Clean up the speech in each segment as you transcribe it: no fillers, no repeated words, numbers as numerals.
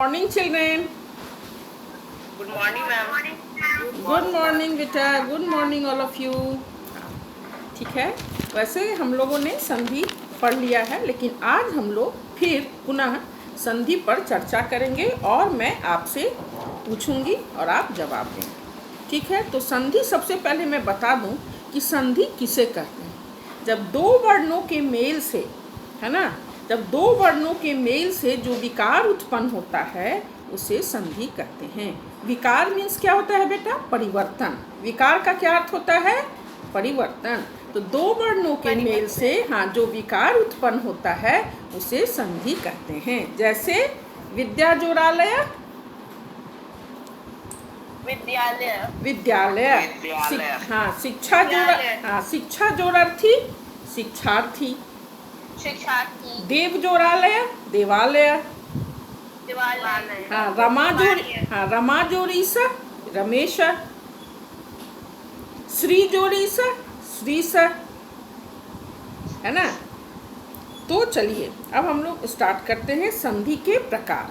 Morning children. Good morning ma'am. Good morning बेटा, good morning all of you. ठीक है, वैसे हम लोगों ने संधि पढ़ लिया है, लेकिन आज हम लोग फिर पुनः संधि पर चर्चा करेंगे और मैं आपसे पूछूंगी और आप जवाब देंगे। ठीक है, तो संधि सबसे पहले मैं बता दूं कि संधि किसे कहते हैं। जब दो वर्णों के मेल से, है ना, जब दो वर्णों के मेल से जो विकार उत्पन्न होता है उसे संधि कहते हैं। विकार मीन्स क्या होता है बेटा? परिवर्तन। विकार का क्या अर्थ होता है? परिवर्तन। तो दो वर्णों के मेल से हाँ जो विकार उत्पन्न होता है उसे संधि कहते हैं। जैसे विद्या जोरालय, विद्यालय, विद्यालय। शिक्षा जोरार्थी, शिक्षार्थी। शिक्षार्थी, देव जोरालय, देवालय। दिवालय, रमा जोरीस, रमेश। श्री जोरीस, श्रीस, है ना। तो चलिए अब हम लोग स्टार्ट करते हैं संधि के प्रकार।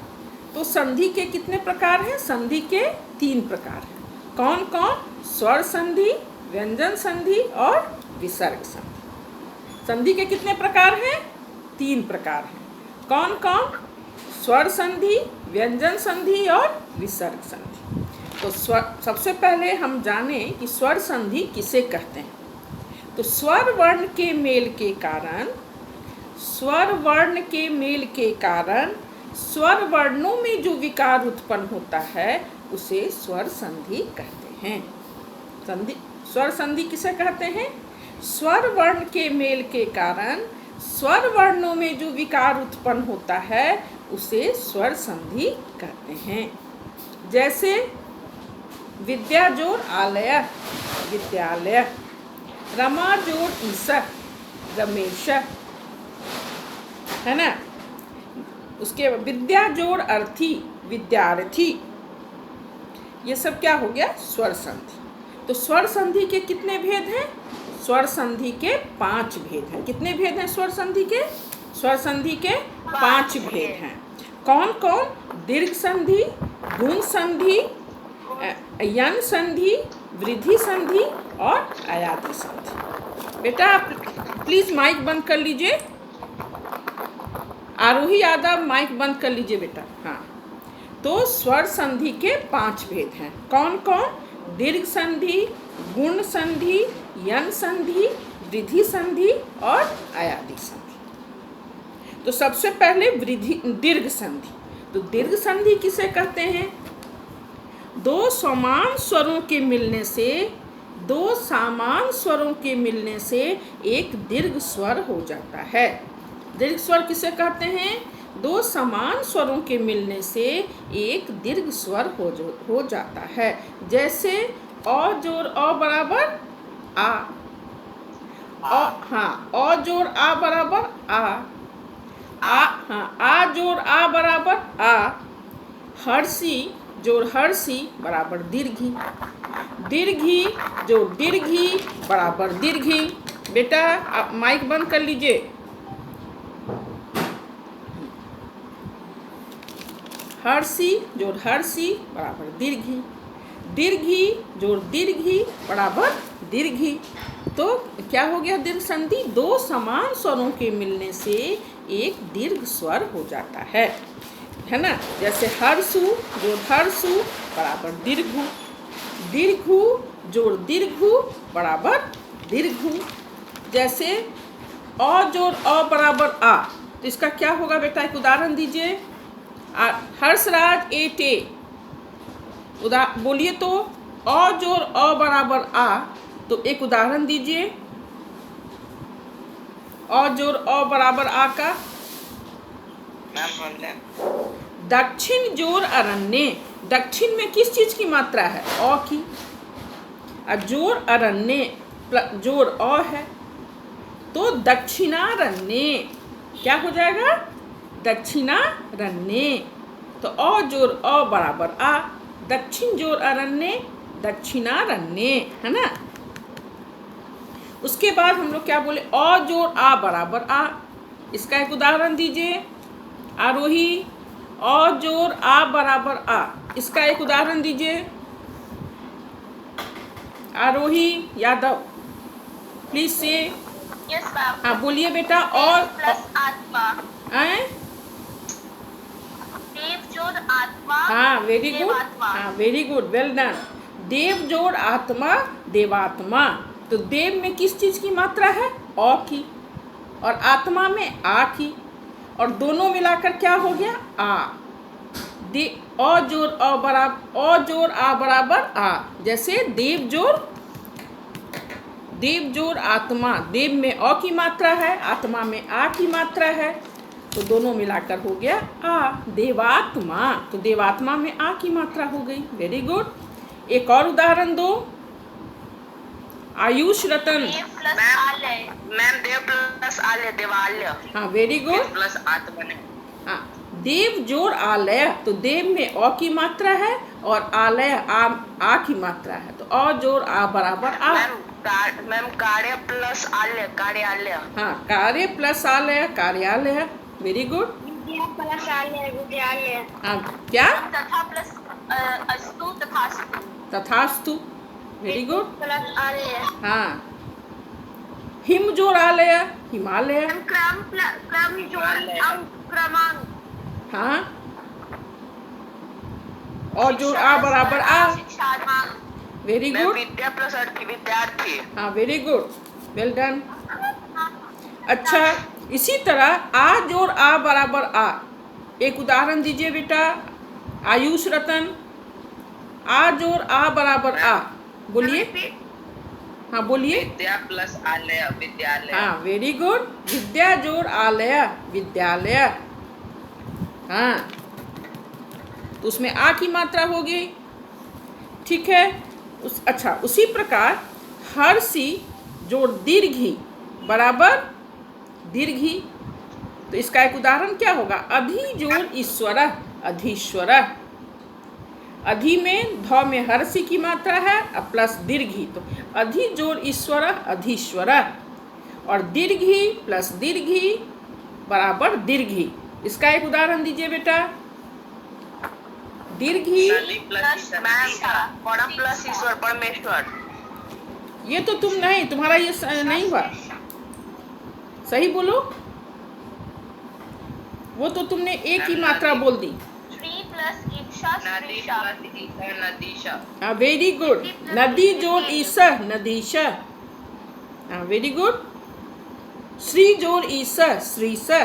तो संधि के कितने प्रकार हैं? संधि के 3 प्रकार हैं। कौन कौन? स्वर संधि, व्यंजन संधि और विसर्ग संधि। संधि के कितने प्रकार हैं? 3 प्रकार हैं। कौन कौन? स्वर संधि, व्यंजन संधि और विसर्ग संधि। तो सबसे पहले हम जाने कि स्वर संधि किसे कहते हैं। तो स्वर वर्ण के मेल के कारण, स्वर वर्ण के मेल के कारण स्वर वर्णों में जो विकार उत्पन्न होता है उसे स्वर संधि कहते हैं। स्वर संधि किसे कहते हैं? स्वर वर्ण के मेल के कारण स्वर वर्णों में जो विकार उत्पन्न होता है उसे स्वर संधि कहते हैं। जैसे विद्या जोड़ आलय, विद्यालय। रमा जोड़ ईश, रमेश, है ना। उसके विद्या जोड़ अर्थी, विद्यार्थी। ये सब क्या हो गया? स्वर संधि। तो स्वर संधि के कितने भेद हैं? स्वर संधि के 5 भेद हैं। कितने भेद हैं स्वर संधि के? स्वर संधि के 5 भेद हैं। कौन कौन? दीर्घ संधि, गुण संधि, यन संधि, वृद्धि संधि और अयाति संधि। बेटा आप प्लीज माइक बंद कर लीजिए। आरोही यादव माइक बंद कर लीजिए बेटा। हाँ, तो स्वर संधि के 5 भेद हैं। कौन कौन? दीर्घ संधि, गुण संधि, यन संधि, वृद्धि संधि और अयादि संधि। तो सबसे पहले दीर्घ संधि। तो दीर्घ संधि किसे कहते हैं? दो समान स्वरों के मिलने से, दो समान स्वरों के मिलने से एक दीर्घ स्वर हो जाता है। दीर्घ स्वर किसे कहते हैं? दो समान स्वरों के मिलने से एक दीर्घ स्वर हो जाता है। जैसे अ जोड़ अ बराबर आ, अ जोड़ आ बराबर आ जोड़ आ बराबर आ। हर्षी जोड़ हर्षी बराबर दीर्घी, दीर्घी जोड़ दीर्घी बराबर दीर्घी। बेटा आप माइक बंद कर लीजिए। हर्षी जोड़ हर्षी बराबर दीर्घी, दीर्घी जोड़ दीर्घी बराबर दीर्घी। तो क्या हो गया? दीर्घ संधि। दो समान स्वरों के मिलने से एक दीर्घ स्वर हो जाता है ना। जैसे हर्षु जोड़ हर्षु बराबर दीर्घु, दीर्घु जोड़ दीर्घु बराबर दीर्घु। जैसे अ जोड़ अ बराबर आ, तो इसका क्या होगा बेटा? एक उदाहरण दीजिए। हर्षराज एटे, बोलिए तो। अ जोड़ अ बराबर आ, तो एक उदाहरण दीजिए अ जोड़ अ बराबर आ का। दक्षिण जोड़ अरण्य। दक्षिण में किस चीज की मात्रा है? अ की। जोड़ अरण्य जोड़ अ है, तो दक्षिणारण्य क्या हो जाएगा? दक्षिणारण्य। तो अ जोड़ अ बराबर आ, दक्षिण जोड़ अरण्य, दक्षिणारण्य, है ना। उसके बाद हम लोग क्या बोले? अ जोड़ आ बराबर आ। इसका एक उदाहरण दीजिए आरोही। अ जोड़ आ बराबर आ, इसका एक उदाहरण दीजिए। आरोही यादव, प्लीज से। Yes ma'am. हाँ बोलिए बेटा। देव और प्लस आत्मा। हैं? देव जोड़ आत्मा। हाँ वेरी गुड। देवात्मा। हाँ वेरी गुड, वेल डन। देव जोड़ आत्मा देवात्मा। तो देव में किस चीज की मात्रा है? अ की। और आत्मा में आ की। और दोनों मिलाकर क्या हो गया? आ। दे अ जोड़ अ बराबर अ जोड़ आ बराबर आ। जैसे देव जोड़ आत्मा, देव में अ की मात्रा है, आत्मा में आ की मात्रा है, तो दोनों मिलाकर हो गया आ, देवात्मा। तो देवात्मा में आ की मात्रा हो गई। Very good. एक और उदाहरण दो। आयुष रतन। देव प्लस आलय। मैम देव प्लस आलय देवालय। हाँ वेरी गुड। प्लस आत्मा ने। हाँ, देव जोड़ आलय, तो देव में अ की मात्रा है और आलय आ की मात्रा है, तो अ जोड़ आ बराबर आ। मैम कार्य प्लस आलय कार्यालय। हाँ, कार्य प्लस आलय कार्यालय। Very good. विद्या प्लस आलय विद्यालय। हाँ क्या? तथा प्लस अस्तु तथास्तु। तथास्तु। Very good. प्लस आलय। हाँ, हिम जोड़ आलय हिमालय। क्रम जोड़ क्रमांक। हाँ, और जोड़ आ बराबर आ। Very good. विद्या प्लस अर्थी विद्यार्थी। हाँ वेरी गुड, वेल डन। अच्छा, इसी तरह आ जोड़ आ बराबर आ। एक उदाहरण दीजिए बेटा। आयुष रतन, आ जोड़ आ बराबर आ, बोलिए। हाँ बोलिए। विद्या प्लस आलय विद्यालय। हाँ वेरी गुड। विद्या जोड़ आलय विद्यालय। हाँ, तो उसमें आ की मात्रा होगी। ठीक है। अच्छा, उसी प्रकार हर्षी जोड़ दीर्घी बराबर दीर्घी। तो इसका एक उदाहरण क्या होगा? अधि जोड़ ईश्वर अधीश्वर। अधि में ध में हर्षी की मात्रा है और प्लस दीर्घी, तो अधि जोड़ ईश्वर अधीश्वर। और दीर्घी प्लस दीर्घी बराबर दीर्घी। इसका एक उदाहरण दीजिए बेटा। दीर्घी। प्लस ईश्वर परमेश्वर। ये तो तुम नहीं, तुम्हारा ये नहीं हुआ। सही बोलो। वो तो तुमने एक ही मात्रा बोल दी। श्री प्लस ईक्षा नदीशा। हाँ वेरी गुड। नदी जोड़ ईसा नदीशा। हाँ वेरी गुड। श्री जोड़ ईसा श्रीसा।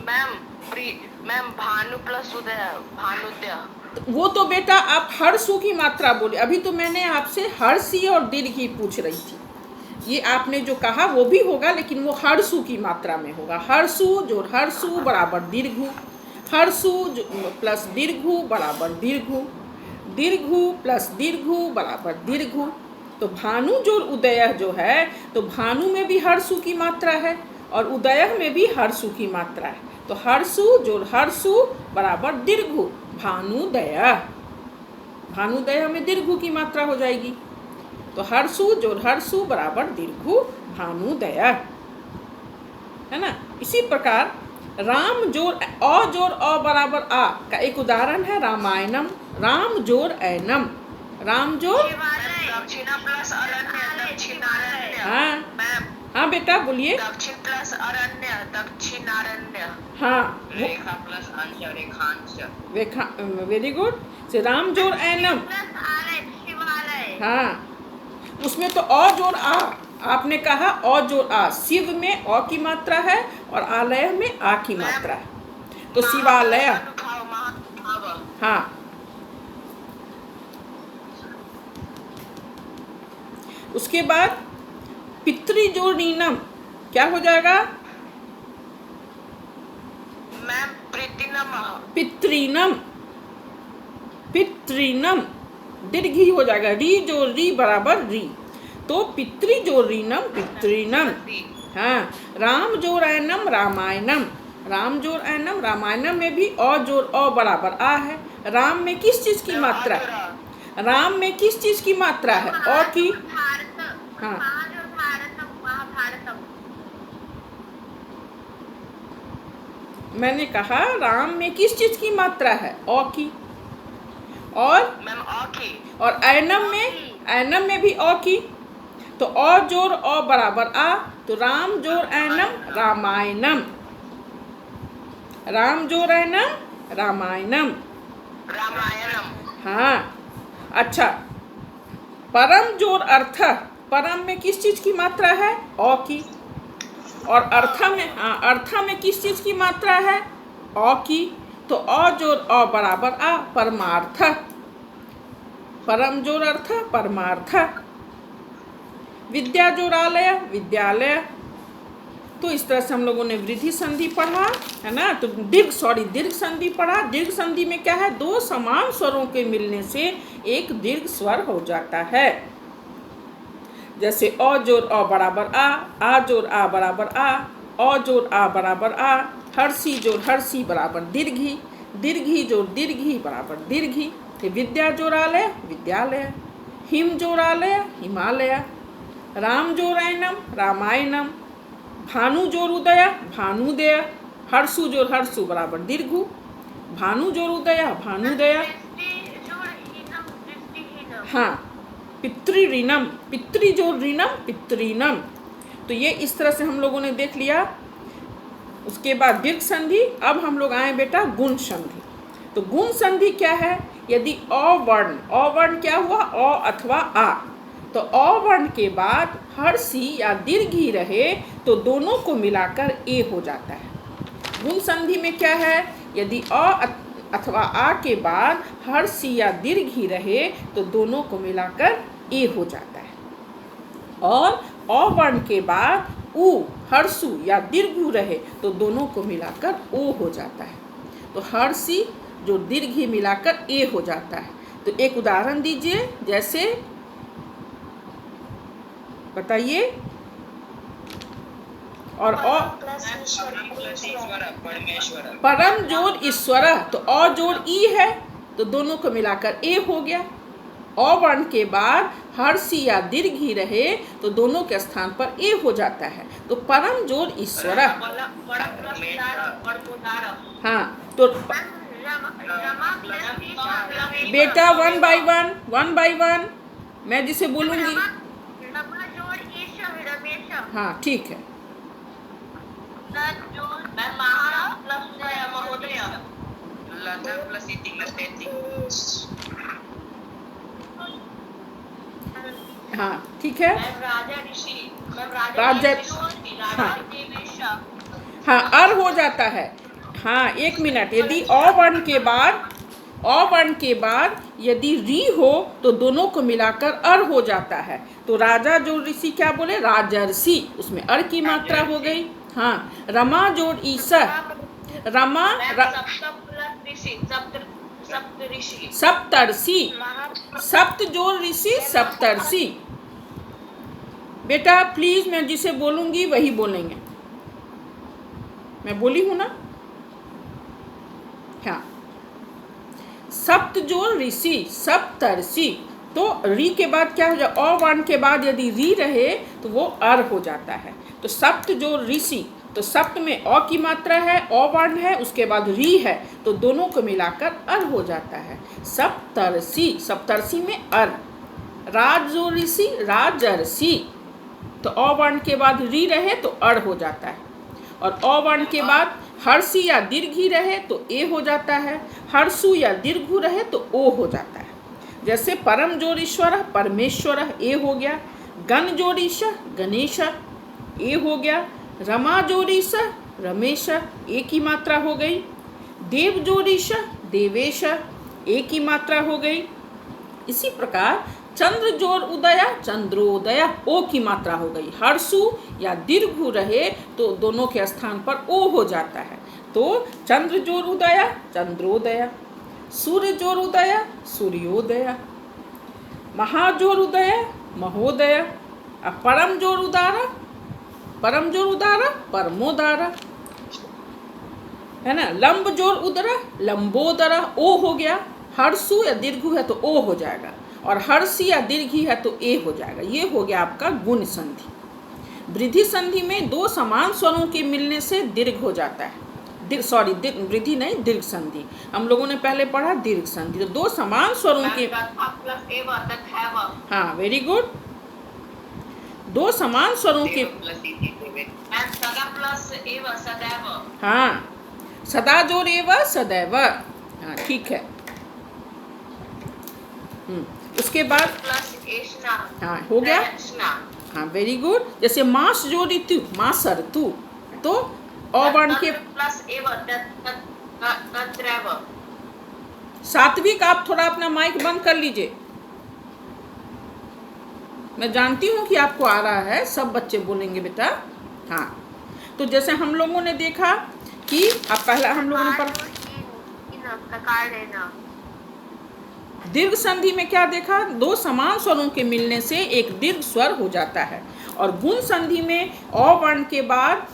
मैम भानु प्लस उदय भानुदय। वो तो बेटा आप हर्षु की मात्रा बोले। अभी तो मैंने आपसे हर्षी और दीर्घी पूछ रही थी। ये आपने जो कहा वो भी होगा, लेकिन वो हर्षु की मात्रा में होगा। हर्षु जोड़ हर्षु बराबर दीर्घु। हर्षु प्लस दीर्घु बराबर दीर्घु। दीर्घु प्लस दीर्घु बराबर दीर्घु। तो भानु जोड़ उदय जो है, तो भानु में भी हर्षु की मात्रा है और उदय में भी हर्षु की मात्रा है। तो हर्षु जोड़ हर्षु बराबर दीर्घु भानुदय। भानुदय में दीर्घु की मात्रा हो जाएगी। तो हर्षु जोड़ हर्षु बराबर दीर्घु भानुदय, है ना। इसी प्रकार राम जोड़ अ बराबर आ का एक उदाहरण है रामायणम। राम जोड़ ऐनम। राम जोड़ दक्षिणा प्लस अरण्य दक्षिणारण्य। हाँ हाँ बेटा बोलिए। दक्षिण प्लस अरण्य दक्षिणारण्य। हाँ, रेखा प्लस अंश रेखांश। रेखा। Very good. से राम जोड़ ऐनम। हाँ, उसमें तो अ जोड़ आ। आपने कहा अ जोड़ आ। शिव में अ की मात्रा है और आलय में आ की मात्रा है, तो शिवालय। हाँ, उसके बाद पितृ जोड़ नीनम क्या हो जाएगा? मैम प्रीतिनम। पितृनम। पितृनम दीर्घी हो जाएगा। री जोड़ री बराबर री, तो पितृ जोड़ रीनम पितृनम। हाँ, राम जोड़ ऐनम रामायणम। राम जोड़ ऐनम रामायणम में भी अ जोड़ अ बराबर आ है। राम में किस चीज की मात्रा है? राम में किस चीज की मात्रा है? अ की। हाँ, मैंने कहा राम में किस चीज की मात्रा है? अ की। और मैम अ की। और ऐनम में भी अ की। तो अ जोड़ अ बराबर आ, तो राम जोड़ ऐनम रामायणम। राम जोड़ ऐनम रामायणम। रामायणम। हाँ, अच्छा। परम जोड़ अर्थ, परम में किस चीज की मात्रा है? अ की। और अर्थ में, हाँ, अर्थ में किस चीज की मात्रा है? अ की। तो अ जोड़ अ बराबर आ, परमार्थ। परम जोड़ अर्थ परमार्थ। विद्या जोड़ालय विद्यालय। तो इस तरह से हम लोगों ने वृद्धि संधि पढ़ा है ना। तो दीर्घ संधि पढ़ा। दीर्घ संधि में क्या है? दो समान स्वरों के मिलने से एक दीर्घ स्वर हो जाता है। जैसे अ जोड़ अ बराबर आ जोड़ आ बराबर आ, अ जोड़ आ बराबर आ, हर्षी जोड़ हर्षी बराबर दीर्घी, दीर्घी जोड़ दीर्घी बराबर दीर्घी। विद्या जोड़ालय विद्यालय, हिम जोड़ालय हिमालय, राम जोड़ ऐनम रामायणम, भानु जोड़ उदय भानुदय, हर्षु जोड़ हर्षु बराबर दीर्घु, भानु जोड़ उदय भानुदय। हाँ, पितृऋणम, पितृ जोड़ ऋणम पितृणम। तो ये इस तरह से हम लोगों ने देख लिया। उसके बाद दीर्घ संधि। अब हम लोग आए बेटा गुण संधि। तो गुण संधि क्या है? यदि अ वर्ण क्या हुआ? अ अथवा आ। तो अ वर्ण के बाद हर्षी या दीर्घी रहे तो दोनों को मिलाकर ए हो जाता है। गुण संधि में क्या है? यदि अ अथवा आ के बाद हर्षी या दीर्घी रहे तो दोनों को मिलाकर ए हो जाता है। और अ वर्ण के बाद उ हर्षु या दीर्घु रहे तो दोनों को मिलाकर ओ हो जाता है। तो हर्षी जो दीर्घी मिलाकर ए हो जाता है। तो एक उदाहरण दीजिए, जैसे बताइए। और परम जोड़ ईश्वर, तो अ जोड़ ई है तो दोनों को मिलाकर ए हो गया। अ वर्ण के बाद हर्षी या दीर्घी रहे तो दोनों के स्थान पर ए हो जाता है। तो परम जोड़ ईश्वर। हाँ, तो बेटा वन बाय वन मैं जिसे बोलूंगी। हाँ, ठीक है। हाँ, ठीक है। राजा, हाँ हाँ, अर हो जाता है। हाँ, एक मिनट। यदि अ वर्ण के बाद यदि री हो तो दोनों को मिलाकर अर हो जाता है। तो राजा जोड़ ऋषि क्या बोले? राजर्षि। उसमें अर की मात्रा हो गई। हाँ, रमा जोड़ ईसा, रमा सप्तर्षि, सप्त जोड़ ऋषि सप्तर्षि। बेटा प्लीज, मैं जिसे बोलूंगी वही बोलेंगे। मैं बोली हूं ना? हाँ, सप्त जोड़ ऋषि सप्तर्षि। तो री के बाद क्या हो जाए? अ वर्ण के बाद यदि री रहे तो वो अर हो जाता है। तो सप्त जोड़ ऋषि, तो सप्त में अ की मात्रा है, अ वर्ण है, उसके बाद री है तो दोनों को मिलाकर अर हो जाता है। सप्तर्षि, सप्तर्षि में अर। राज जोड़ ऋषि राजर्षि, तो अ वर्ण के बाद री रहे तो अर हो जाता है। और अ वर्ण के बाद हर्षी या दीर्घी रहे तो ए हो जाता है, हर्षु या दीर्घु रहे तो ओ हो जाता है। जैसे परम जोड़ ईश्वर परमेश्वर ए हो गया, गण जोड़ ईश्वर गणेश ए हो गया, रमा जोड़ ईश्वर रमेश ए की मात्रा हो गई, देव जोड़ ईश्वर देवेश ए की मात्रा हो गई। इसी प्रकार चंद्र जोड़ उदया चंद्रोदय ओ की मात्रा हो गई। हर्षु या दीर्घु रहे तो दोनों के स्थान पर ओ हो जाता है। तो चंद्र जोड़ उदया चंद्रोदय, सूर्य जोड़ उदय सूर्योदय, महाजोड़ उदय महोदय, परम जोड़ उदारा परमोदारा, है ना। लंब जोड़ उदरा लंबोदरा ओ हो गया। हर्षु या दीर्घु है तो ओ हो जाएगा, और हर्षी या दीर्घी है तो ए हो जाएगा। ये हो गया आपका गुण संधि। वृद्धि संधि में दो समान स्वरों के मिलने से दीर्घ हो जाता है। सॉरी वृद्धि नहीं, दीर्घ संधि। हम लोगों ने पहले पढ़ा दीर्घ संधि। तो दो समान स्वरों के, प्लस एव तथैव। हाँ वेरी गुड, दो समान स्वरों के, मैम सदा प्लस एव सदैव। हाँ सदा जोर एव सदैव, हाँ ठीक है। उसके बाद प्लस एष्णा। हाँ हो गया, प्रयत्ना। हाँ वेरी गुड। जैसे मास जोड़ ऋतु, मासर तू, तो अ वर्ण के प्लस एव तत्रैव। सात्विक, आप थोड़ा अपना माइक बंद कर लीजिए। मैं जानती हूँ कि आपको आ रहा है, सब बच्चे बोलेंगे बेटा। हाँ तो जैसे हम लोगों ने देखा कि अब पहला हम लोगों ने पढ़ा प्रकार लेना। दीर्घ संधि में क्या देखा, दो समान स्वरों के मिलने से एक दीर्घ स्वर हो जाता है। और गुण संधि में अ वर्ण के बाद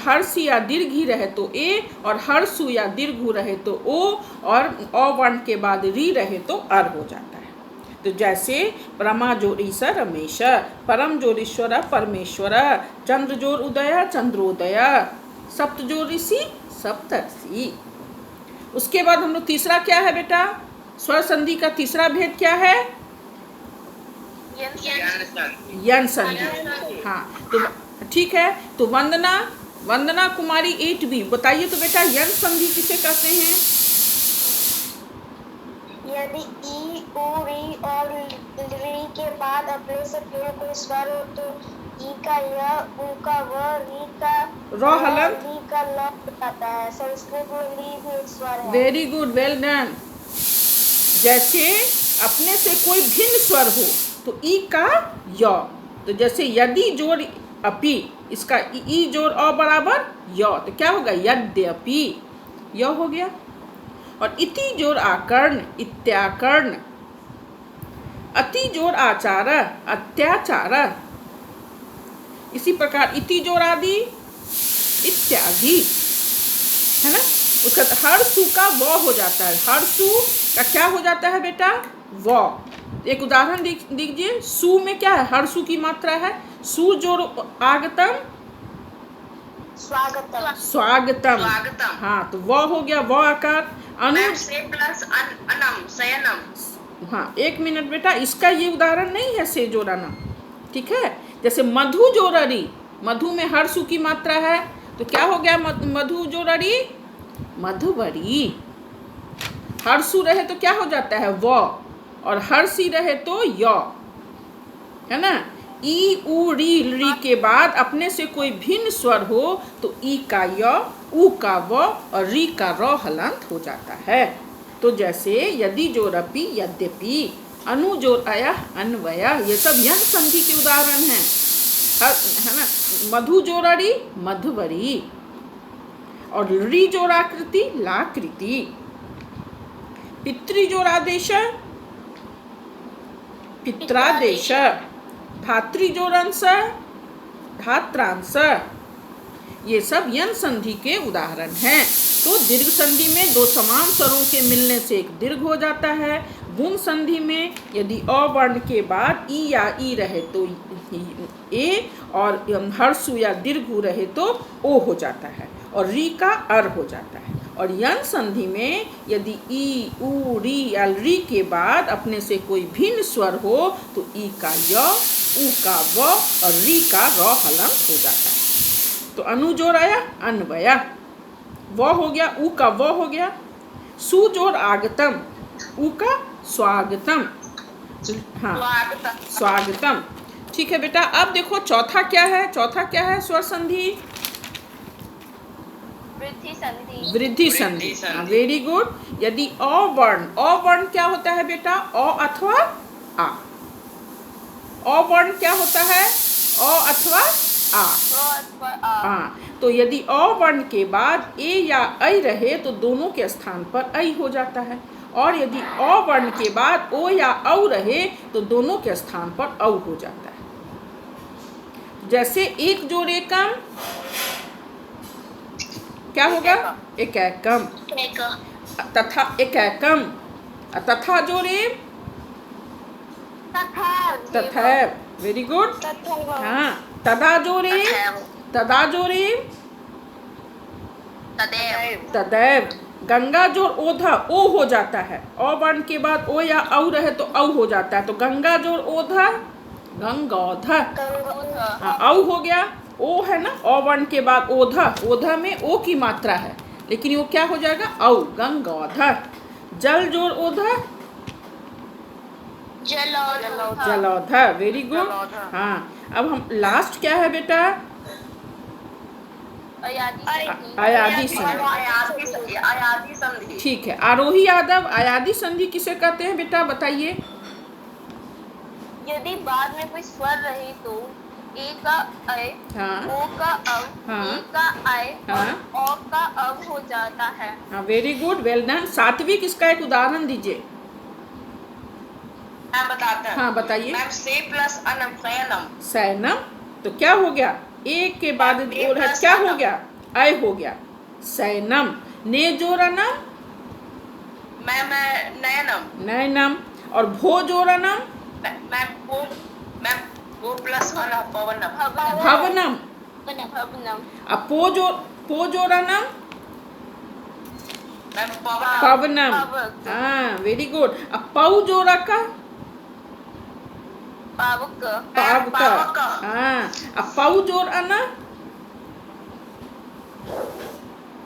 हर्ष या दीर्घ ही रहे तो ए, और हर्षु या दीर्घ रहे तो ओ, और अ वर्ण के बाद री रहे तो अर हो जाता है। तो जैसे परमा जोर ईश्वर रमेश, परम जोर ईश्वर परमेश्वर, चंद्र जोर उदय चंद्रोदय, सप्त जोर ऋषि सप्तर्षि। उसके बाद हम लोग तीसरा क्या है बेटा, स्वर संधि का तीसरा भेद क्या है, यन संधि। हाँ तो ठीक है, तो वंदना, वंदना कुमारी 8B बताइए तो बेटा यन संधि किसे कहते हैं। यदि ई, उ, री और री के बाद अपने से फिर कोई स्वर हो तो ई का य, उ का व, री का र हलन, री का ल आता है। संस्कृत में री भी एक स्वर है। Very good, well done. जैसे अपने से कोई भिन्न स्वर हो तो ई का य, तो जैसे यदि जोड़ अपि, इसका ई जोड़ अ बराबर य, तो क्या होगा यद्यपि, य हो गया। और इति जोड़ आकर्ण इत्याकर्ण, अति जोड़ आचार अत्याचार, इसी प्रकार इति जोड़ आदि इत्यादि, है ना। उसका हर्षु का व हो जाता है, हर्षु का क्या हो जाता है बेटा, व। एक उदाहरण दीजिए, सु में क्या है, हर्षु की मात्रा है, सु जोड़ आगतम स्वागतम। स्वागतम, स्वागतम। हाँ तो व हो गया, व आकार। अनु, मैम से प्लस अनम शयनम। हाँ एक मिनट बेटा, इसका ये उदाहरण नहीं है से जोड़ाना, ठीक है। जैसे मधु जोड़री, मधु में हर्षु की मात्रा है, तो क्या हो गया मधु जोड़री मधुबरी। हर्षु रहे तो क्या हो जाता है व, और हर्षी रहे तो य, है ना। ई उ री के बाद अपने से कोई भिन्न स्वर हो तो ई का य, उ का व और री का र हलंत हो जाता है। तो जैसे यदि जोरपि यद्यपि, अनु जोर अय अन्वय, ये सब यन संधि के उदाहरण हैं, है ना। मधु जोररी मधुवरी, और री जोराकृति लाकृति, पितृ जोरादेश पित्रादेश, धात्री जोरंश धात्रांश, ये सब यन संधि के उदाहरण हैं। तो दीर्घ संधि में दो समान स्वरों के मिलने से एक दीर्घ हो जाता है। गुण संधि में यदि अ वर्ण के बाद ई या ई रहे तो ए, और हर्षु या दीर्घ रहे तो ओ हो जाता है, और री का अर हो जाता है। और यन संधि में यदि ई उ री या री के बाद अपने से कोई भिन्न स्वर हो तो ई का य, उ का व और री का र हलंत हो जाता है। तो अनु जोड़ आया अन्वय, व हो गया, उ का व हो गया, सु जोड़ आगतम, उ का स्वागतम, हाँ स्वागतम, ठीक है बेटा। अब देखो चौथा क्या है, चौथा क्या है स्वर संधि, वृद्धि संधि। वृद्धि संधि, हाँ वेरी गुड। यदि अ वर्ण क्या होता है बेटा, अ अथवा आ, अ वर्ण क्या होता है, अ अथवा आ, हाँ। तो यदि अ वर्ण के बाद ए या ऐ रहे तो दोनों के स्थान पर ऐ हो जाता है, और यदि अ वर्ण के बाद ओ या औ रहे तो दोनों के स्थान पर औ हो जाता है। जैसे एक जोड़ एकम क्या होगा, एकैकम, तथा एकैकम, तथा जोड़े तथैव, वेरी गुड, हाँ। तदा जोड़े तदेव तदैव। गंगा जोड़ ओधा ओ हो जाता है, औ वर्ण के बाद ओ या औ रहे तो औ हो जाता है, तो गंगा जोड़ ओधा गंगौध। हाँ, औ हो गया, ओ है ना, औ वर्ण के बाद ओधा, ओधा में ओ की मात्रा है, लेकिन वो क्या हो जाएगा, औ, गंगौध। जल जोड़ ओधा जलौध। Very good. जलौध। हाँ, अब हम लास्ट क्या है बेटा, अयादी संधि। अयादी संधि। ठीक है, आरोही यादव, अयादी संधि किसे कहते हैं बेटा, बताइए। यदि बाद में कोई स्वर रहे तो ए का अय, हाँ। ओ का अव, हाँ। ए का आय हाँ। और ओ का अव हो जाता है। हाँ, वेरी गुड, वेल डन। सात्विक, इसका एक उदाहरण दीजिए। मैम बताते हैं। हाँ, बताइए। मैम से प्लस अनम शयनम। सैनम, तो क्या हो गया, एक के बाद ए जोड़ है, प्लस क्या हो अनम। गया, अय हो गया, सैनम। ने जोड़नम मैम नयनम। नयनम, और भो जोड़नम मैम वो प्लस अनम पवनम। भवनम। भवनम। अब पो जोड़नम मैम पवनम। पवनम। पावक। हाँ, वेरी गुड। अब पौ जोड़ा का पावक। पावक। पावक। हाँ, अब पौ जोड़ना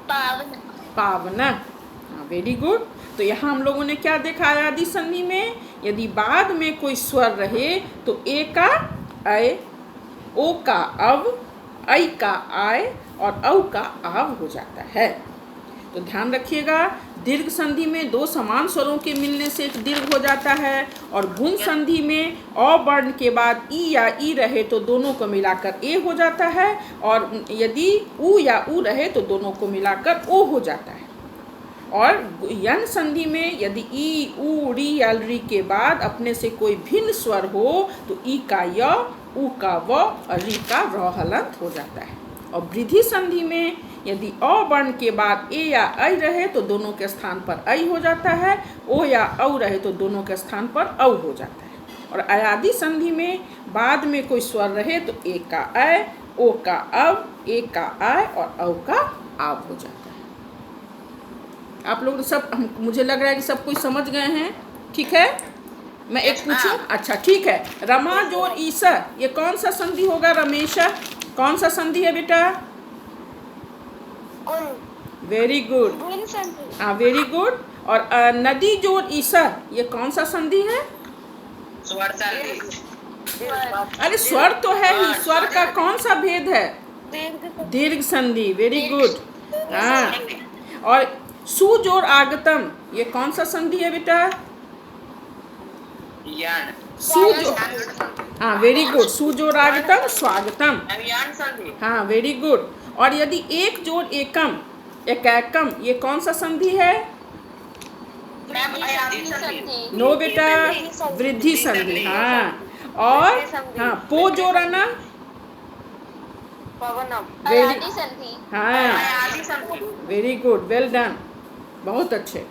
पावन। पावना। हाँ, वेरी गुड। तो यहाँ हम लोगों ने क्या देखा, अयादी संधि में यदि बाद में कोई स्वर रहे तो ए का अय, ओ का अव, ऐ का आय और औ का आव हो जाता है। तो ध्यान रखिएगा, दीर्घ संधि में दो समान स्वरों के मिलने से एक दीर्घ हो जाता है, और गुण संधि में अ वर्ण के बाद ई या ई रहे तो दोनों को मिलाकर ए हो जाता है, और यदि उ या उ रहे तो दोनों को मिलाकर ओ हो जाता है। और यन संधि में यदि ई, उ, री या री के बाद अपने से कोई भिन्न स्वर हो तो ई का य, उ का व और री का र हलंत हो जाता है। और वृद्धि संधि में यदि अ वर्ण के बाद ए या ऐ रहे तो दोनों के स्थान पर ऐ हो जाता है, ओ या औ रहे तो दोनों के स्थान पर औ हो जाता है। और अयादी संधि में बाद में कोई स्वर रहे तो ए का ऐ, ओ का अव, ए का आय और औ का आव हो जाता है। आप लोग सब, मुझे लग रहा है कि सब कुछ समझ गए हैं, ठीक है। मैं एक पूछूं, अच्छा ठीक है। रमा जोड़ ईसा, ये कौन सा संधि होगा रमेशा, कौन सा संधि है बेटा, वेरी गुड। हाँ, वेरी गुड। और नदी जोड़ ईसा, ये कौन सा संधि है, स्वर संधि। अरे स्वर तो है ही, स्वर का कौन सा भेद है, दीर्घ संधि, वेरी गुड। हाँ, और सु जोड़ आगतम, ये कौन सा संधि है बेटा, यान। सु जोड़, हाँ वेरी गुड, सु जोड़ आगतम स्वागतम। यान संधि। हाँ, वेरी गुड। और यदि एक जोड़ एकम, एकैकम, ये कौन सा संधि है, मैम अयादी संधि। नो बेटा, वृद्धि संधि। हाँ, और हाँ, पो जोड़ना, पवनम। वेरी, अयादी संधि। हाँ अयादी संधि। वेरी गुड, वेल डन, बहुत अच्छे।